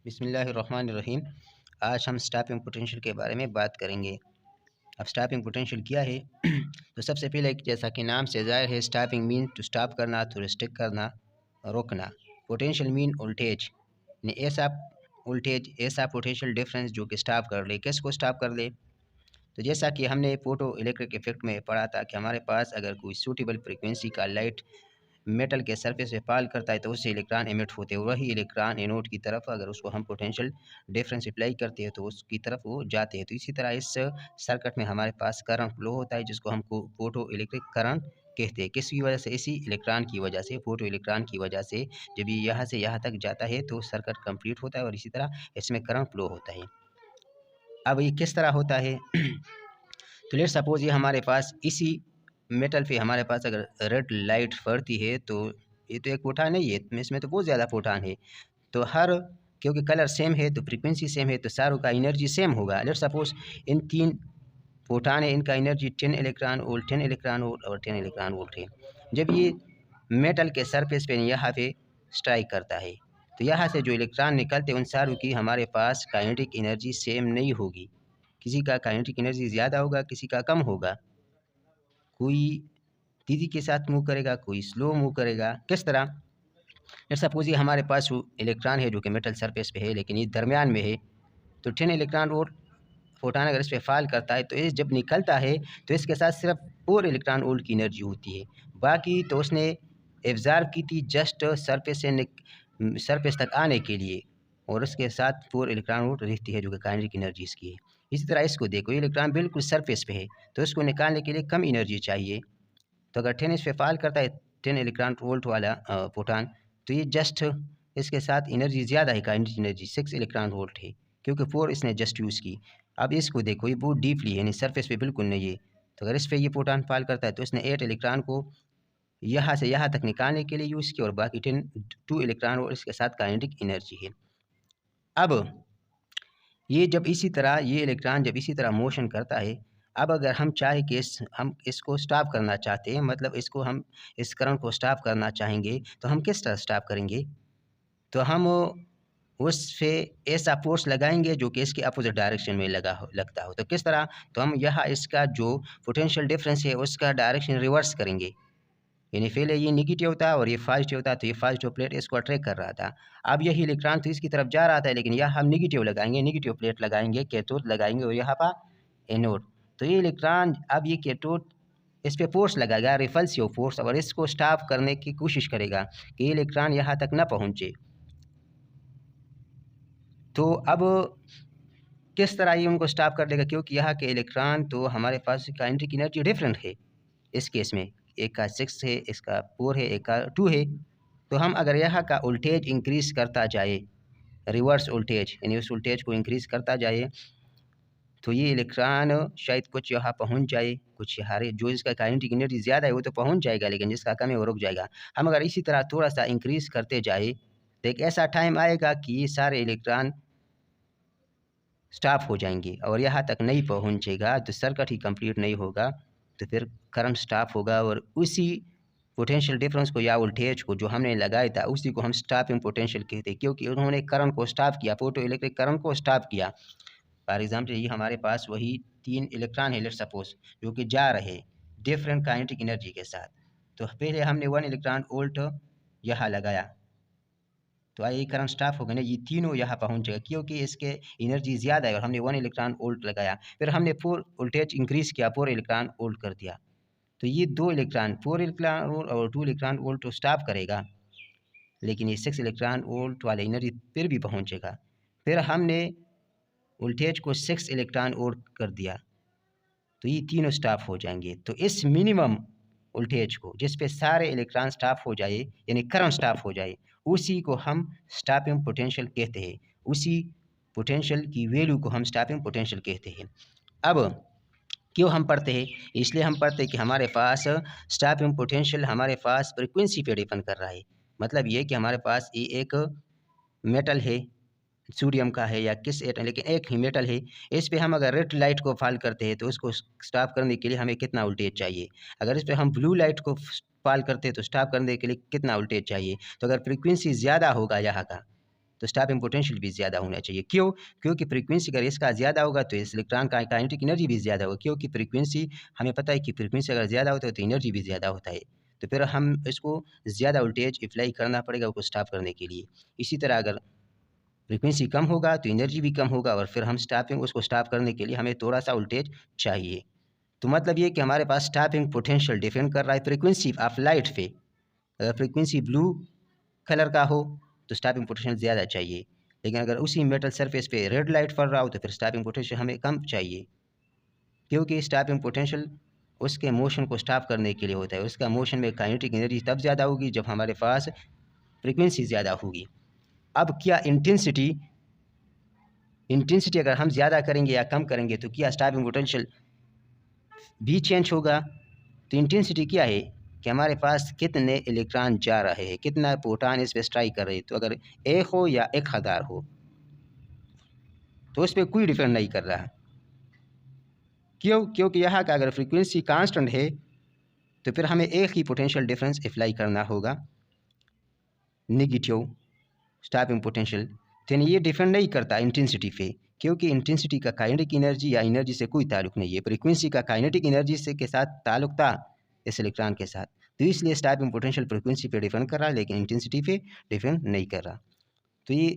बिस्मिल्लाहिर्रहमानिर्रहीम। आज हम स्टॉपिंग पोटेंशियल के बारे में बात करेंगे। अब स्टॉपिंग पोटेंशियल क्या है? तो सबसे पहले जैसा कि नाम से ज़ाहिर है, स्टॉपिंग मीन टू स्टॉप करना, टू रिस्ट्रिक्ट करना, रोकना। पोटेंशियल मीन वोल्टेज, यानी ऐसा वोल्टेज, ऐसा पोटेंशियल डिफरेंस जो कि स्टॉप कर ले। किसको स्टॉप कर ले? तो जैसा कि हमने फोटो इलेक्ट्रिक इफेक्ट में पढ़ा था कि हमारे पास अगर कोई सूटेबल फ्रिक्वेंसी का लाइट मेटल के सरफेस पे फॉल करता है तो उससे इलेक्ट्रॉन एमिट होते हैं। वही इलेक्ट्रॉन एनोड की तरफ अगर उसको हम पोटेंशियल डिफरेंस अप्लाई करते हैं तो उसकी तरफ वो जाते हैं। तो इसी तरह इस सर्किट में हमारे पास करंट फ्लो होता है जिसको हमको फोटो इलेक्ट्रिक करंट कहते हैं। किसकी वजह से? इसी इलेक्ट्रॉन की वजह से, फोटो इलेक्ट्रॉन की वजह से। जब ये यहाँ से यहाँ तक जाता है तो सर्किट कंप्लीट होता है और इसी तरह इसमें करंट फ्लो होता है। अब ये किस तरह होता है? तो लेट्स सपोज ये हमारे पास इसी मेटल पे हमारे पास अगर रेड लाइट पड़ती है तो ये तो एक फोटान नहीं है, इसमें तो बहुत ज़्यादा फोटान है। तो हर, क्योंकि कलर सेम है तो फ्रीक्वेंसी सेम है तो सारों का एनर्जी सेम होगा। लेट्स सपोज इन तीन फोटान है, इनका energy 10 electron volt, 10 electron volt और 10 इलेक्ट्रॉन वोल्ट है। जब ये मेटल के सरफेस पे यहाँ पे स्ट्राइक करता है तो यहाँ से जो इलेक्ट्रॉन निकलते हैं उन सारों की हमारे पास काइनेटिक एनर्जी सेम नहीं होगी। किसी का काइनेटिक एनर्जी ज़्यादा होगा, किसी का कम होगा। कोई तेज़ी के साथ मूव करेगा, कोई स्लो मूव करेगा। किस तरह? लेट्स सपोज ये हमारे पास वो इलेक्ट्रॉन है जो कि मेटल सरफेस पे है लेकिन ये दरमियान में है। तो 10 इलेक्ट्रॉन वोल्ट फोटान अगर इस पे फॉल करता है तो ये जब निकलता है तो इसके साथ सिर्फ 4 इलेक्ट्रॉन वोल्ट की एनर्जी होती है। बाकी तो उसने एब्जॉर्ब की थी जस्ट सरफेस तक आने के लिए, और उसके साथ 4 इलेक्ट्रॉन वोल्ट रहती है जो कि काइनेटिक एनर्जी इसकी है। इसी तरह इसको देखो, ये इलेक्ट्रॉन बिल्कुल सरफेस पे है तो इसको निकालने के लिए कम एनर्जी चाहिए। तो अगर 10 इस पे फॉल करता है 10 इलेक्ट्रॉन वोल्ट वाला फोटान, तो ये जस्ट इसके साथ एनर्जी ज़्यादा है, काइनेटिक एनर्जी 6 इलेक्ट्रॉन वोल्ट है क्योंकि 4 इसने जस्ट यूज़ की। अब इसको देखो, ये बहुत डीपली है, यानी सरफेस पे बिल्कुल नहीं है। तो अगर इस पे ये फोटान फॉल करता है तो इसने 8 इलेक्ट्रॉन को यहाँ से यहाँ तक निकालने के लिए यूज़ किया और बाकी 2 इलेक्ट्रॉन और इसके साथ काइनेटिक एनर्जी है। अब ये जब इसी तरह ये इलेक्ट्रॉन जब इसी तरह मोशन करता है, अब अगर हम चाहे कि हम इसको स्टॉप करना चाहते हैं, मतलब इसको हम इस करंट को स्टॉप करना चाहेंगे तो हम किस तरह स्टॉप करेंगे? तो हम उस पे ऐसा फोर्स लगाएंगे जो कि इसके अपोजिट डायरेक्शन में लगता हो। तो किस तरह? तो हम यहाँ इसका जो पोटेंशियल डिफरेंस है उसका डायरेक्शन रिवर्स करेंगे। यानी पहले ये नेगेटिव था और ये पॉजिटिव था तो ये पॉजिटिव प्लेट इसको अट्रैक्ट कर रहा था। अब यही इलेक्ट्रॉन तो इसकी तरफ जा रहा था लेकिन यहाँ हम नेगेटिव लगाएंगे, नेगेटिव प्लेट लगाएंगे, कैथोड लगाएंगे और यहाँ पर एनोड। तो ये इलेक्ट्रॉन, अब ये कैथोड इस पे फोर्स लगाएगा, रिपल्सिव फोर्स, और इसको स्टॉप करने की कोशिश करेगा कि ये इलेक्ट्रॉन यहाँ तक ना पहुँचे। तो अब किस तरह ये उनको स्टॉप कर देगा? क्योंकि यहाँ के इलेक्ट्रॉन तो हमारे पास काइनेटिक एनर्जी डिफरेंट है इस केस में, एक का 6 है, इसका 4 है, एक का 2 है। तो हम अगर यहाँ का वोल्टेज इंक्रीज़ करता जाए, रिवर्स वोल्टेज, यानी उस वोल्टेज को इंक्रीज़ करता जाए तो ये इलेक्ट्रॉन शायद कुछ यहाँ पहुँच जाए, कुछ यहाँ रहे। जो इसका काइनेटिक एनर्जी ज़्यादा है वो तो पहुँच जाएगा लेकिन जिसका कम है वो रुक जाएगा। हम अगर इसी तरह थोड़ा सा इंक्रीज़ करते जाए तो एक ऐसा टाइम आएगा कि ये सारे इलेक्ट्रॉन स्टॉप हो जाएंगे और यहाँ तक नहीं पहुँचेगा तो सर्किट ही कंप्लीट नहीं होगा। तो फिर करंट स्टॉप होगा और उसी पोटेंशियल डिफरेंस को या वोल्टेज को जो हमने लगाया था उसी को हम स्टॉपिंग पोटेंशियल कहते हैं, क्योंकि उन्होंने करंट को स्टॉप किया, फोटो इलेक्ट्रिक करंट को स्टॉप किया। फॉर एग्जाम्पल ये हमारे पास वही 3 इलेक्ट्रॉन है लेट्स सपोज, जो कि जा रहे डिफरेंट काइनेटिक एनर्जी के साथ। तो पहले हमने 1 इलेक्ट्रॉन वोल्ट यहाँ लगाया तो ये करंट स्टॉप हो गया ना, ये तीनों यहाँ पहुँच जाएगा क्योंकि इसके एनर्जी ज़्यादा है और हमने 1 इलेक्ट्रॉन वोल्ट लगाया। फिर हमने 4 वोल्टेज इंक्रीज़ किया, 4 इलेक्ट्रॉन वोल्ट कर दिया। तो ये 2 इलेक्ट्रॉन, 4 इलेक्ट्रॉन वोल्ट और 2 इलेक्ट्रॉन वोल्ट तो स्टॉप करेगा लेकिन ये 6 इलेक्ट्रॉन वोल्ट वाला एनर्जी फिर भी पहुँचेगा। फिर हमने वोल्टेज को 6 इलेक्ट्रॉन वोल्ट कर दिया तो ये तीनों स्टॉप हो जाएंगे। तो इस मिनिमम वोल्टेज को जिस पे सारे इलेक्ट्रॉन स्टॉप हो जाए, यानी करंट स्टॉप हो जाए, उसी को हम स्टॉपिंग पोटेंशियल कहते हैं। उसी पोटेंशियल की वैल्यू को हम स्टॉपिंग पोटेंशियल कहते हैं। अब क्यों हम पढ़ते हैं? इसलिए हम पढ़ते हैं कि हमारे पास स्टॉपिंग पोटेंशियल हमारे पास फ्रिक्वेंसी पे डिपेंड कर रहा है। मतलब ये कि हमारे पास ये एक मेटल है, सोडियम का है या किस एटम, लेकिन एक ही मेटल है। इस पे हम अगर रेड लाइट को फॉल करते हैं तो उसको स्टॉप करने के लिए हमें कितना वोल्टेज चाहिए? अगर इस पे हम ब्लू लाइट को फॉल करते हैं तो स्टॉप करने के लिए कितना वोल्टेज चाहिए? तो अगर फ्रीक्वेंसी ज़्यादा होगा यहाँ का तो स्टॉपिंग पोटेंशियल भी ज़्यादा होना चाहिए। क्यों? क्योंकि फ्रीक्वेंसी अगर इसका ज़्यादा होगा तो इस इलेक्ट्रॉन का काइनेटिक एनर्जी भी ज़्यादा होगा, क्योंकि फ्रीक्वेंसी हमें पता है कि फ्रीक्वेंसी अगर ज़्यादा होता है तो एनर्जी भी ज़्यादा होता है। तो फिर हम इसको ज़्यादा वोल्टेज अप्लाई करना पड़ेगा उसको स्टॉप करने के लिए। इसी तरह अगर फ्रीक्वेंसी कम होगा तो एनर्जी भी कम होगा और फिर हम उसको स्टॉप करने के लिए हमें थोड़ा सा वोल्टेज चाहिए। तो मतलब ये कि हमारे पास स्टॉपिंग पोटेंशियल डिपेंड कर रहा है फ्रीक्वेंसी ऑफ लाइट पे। अगर फ्रीक्वेंसी ब्लू कलर का हो तो स्टॉपिंग पोटेंशियल ज़्यादा चाहिए, लेकिन अगर उसी मेटल सरफेस पे रेड लाइट पड़ रहा हो तो फिर स्टॉपिंग पोटेंशियल हमें कम चाहिए, क्योंकि स्टॉपिंग पोटेंशियल उसके मोशन को स्टॉप करने के लिए होता है। उसका मोशन में काइनेटिक एनर्जी तब ज़्यादा होगी जब हमारे पास फ्रीक्वेंसी ज़्यादा होगी। अब क्या इंटेंसिटी इंटेंसिटी अगर हम ज़्यादा करेंगे या कम करेंगे तो क्या स्टॉपिंग पोटेंशियल भी चेंज होगा। तो इंटेंसिटी क्या है कि हमारे पास कितने इलेक्ट्रॉन जा रहे हैं, कितना प्रोटॉन इस पर स्ट्राइक कर रहे हैं। तो अगर 1 हो या 1000 हो तो उस पर कोई डिपेंड नहीं कर रहा। क्यों? क्योंकि यहाँ का अगर फ्रीक्वेंसी कांस्टेंट है तो फिर हमें एक ही पोटेंशियल डिफरेंस अप्लाई करना होगा, नेगेटिव स्टॉपिंग पोटेंशियल। तो ये डिपेंड नहीं करता इंटेंसिटी पे, क्योंकि इंटेंसिटी का काइनेटिक एनर्जी या एनर्जी से कोई ताल्लुक नहीं है। फ्रीक्वेंसी का काइनेटिक एनर्जी से के साथ ताल्लुक था इस इलेक्ट्रॉन के साथ, तो इसलिए स्टॉपिंग पोटेंशियल फ्रीक्वेंसी पे डिपेंड कर रहा है लेकिन इंटेंसिटी पे डिपेंड नहीं कर रहा। तो ये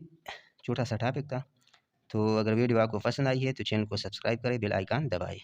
छोटा सा टॉपिक था। तो अगर वीडियो आपको पसंद आई है तो चैनल को सब्सक्राइब करें, बेल आइकन दबाएं।